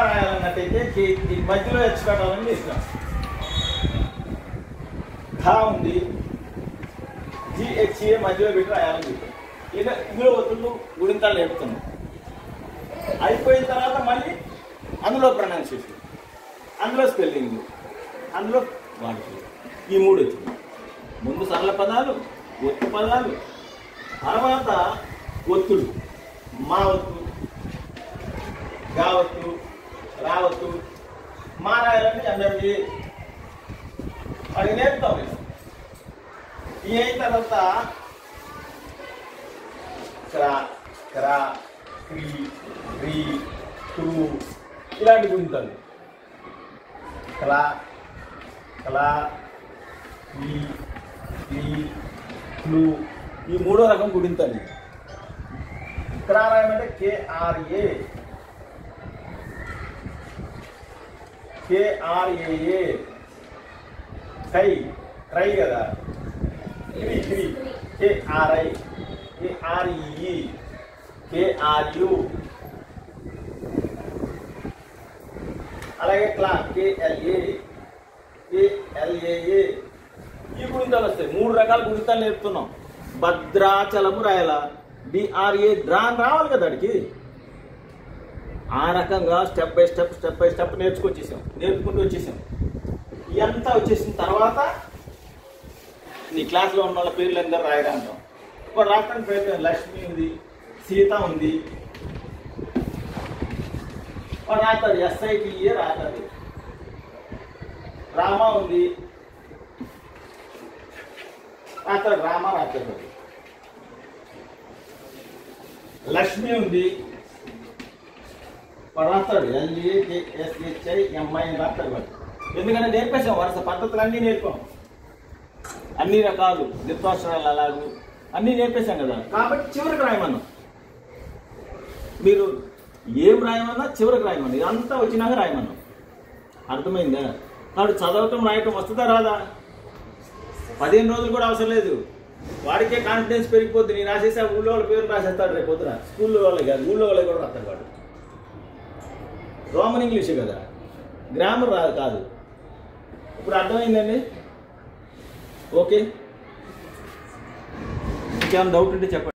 రాయాలన్నట్టయితే ఈ మధ్యలో హెచ్ పెట్టాలని ఇష్టం. ఘా ఉంది, జిహెచ్ఏ మధ్యలో పెట్టి రాయాలని చెప్పాను. ఇందులో ఒత్తులు గుడింతాలు నేర్పుతున్నాం. అయిపోయిన తర్వాత మళ్ళీ అందులో ప్రొనౌన్సియేషన్, అందులో స్పెల్లింగ్, అందులో వాటి ఈ మూడు వచ్చింది. ముందు సరళ పదాలు, ఒత్తు పదాలు, తర్వాత ఒత్తులు. మా ఒత్తు, గా ఒత్తు, రావత్తు, మా రాయాలని ఎంఎండి అది నేర్పుతాం. ఈ అయిన తర్వాత క్రా, క్రా, క్రీ, రీ, టూ ఇలాంటి గుంటాలు. క్లా, క్లా, ఈ, క్లూ ఈ మూడో రకం గుడింతాలి. క్రా రాయమంటే కేఆర్ఏ, కేఆర్ఏఏ, కై, ట్రై కదా, క్రీ, క్రీ, కేఆర్ఐ, కేఆర్ఈ, కేఆర్యు, అలాగే క్లా, కేఎల్ఏ, కేఎల్ఏఏ ఈ గుణితాలు వస్తాయి. మూడు రకాల గుణితాలు నేర్పుతున్నాం. భద్రాచలము రాయాల, బిఆర్ఏ డ్రాన్ రావాలి కదా అడికి. ఆ రకంగా స్టెప్ బై స్టెప్ నేర్చుకుంటూ వచ్చేసాం. ఇదంతా వచ్చేసిన తర్వాత నీ క్లాస్లో ఉన్న వాళ్ళ పేర్లు అందరూ రాయరా అంటాం. ఇప్పుడు రాష్ట్రానికి పేరు లక్ష్మి ఉంది, సీత ఉంది, రాతాడు ఎస్ఐటిఏ రాతాడు. రామ ఉంది, రాతాడు రామ రాతాడు. లక్ష్మి ఉంది, రాస్తాడు LAKSHMI అని రాస్తాడు వాడు. ఎందుకంటే నేర్పేసాం, వరుస పద్ధతులు అన్నీ నేర్పాం. అన్ని రకాలు నిర్వాసనాలు అలాగూ అన్నీ నేర్పేశాం కదా. కాబట్టి చివరికి రాయమన్నాం. మీరు ఏం రాయమన్నా చివరికి రాయమన్నా, ఇదంతా వచ్చినాక రాయమన్నాం. అర్థమైందా? కాబట్టి చదవటం రాయటం వస్తుందా రాదా? 15 రోజులు కూడా అవసరం లేదు. వాడికే కాన్ఫిడెన్స్ పెరిగిపోద్ది. నేను రాసేసి ఆ ఊళ్ళో వాళ్ళ పేరు రాసేస్తాడు రేపు పొద్దున. స్కూల్లో వాళ్ళకి కాదు, ఊళ్ళో వాళ్ళకి కూడా రాస్తాడు వాడు. రోమన్ ఇంగ్లీషే కదా, గ్రామర్ రాదు కాదు. ఇప్పుడు అర్థమైందండి? ఓకే, ఇంకేమైనా డౌట్ ఉంటే చెప్పండి.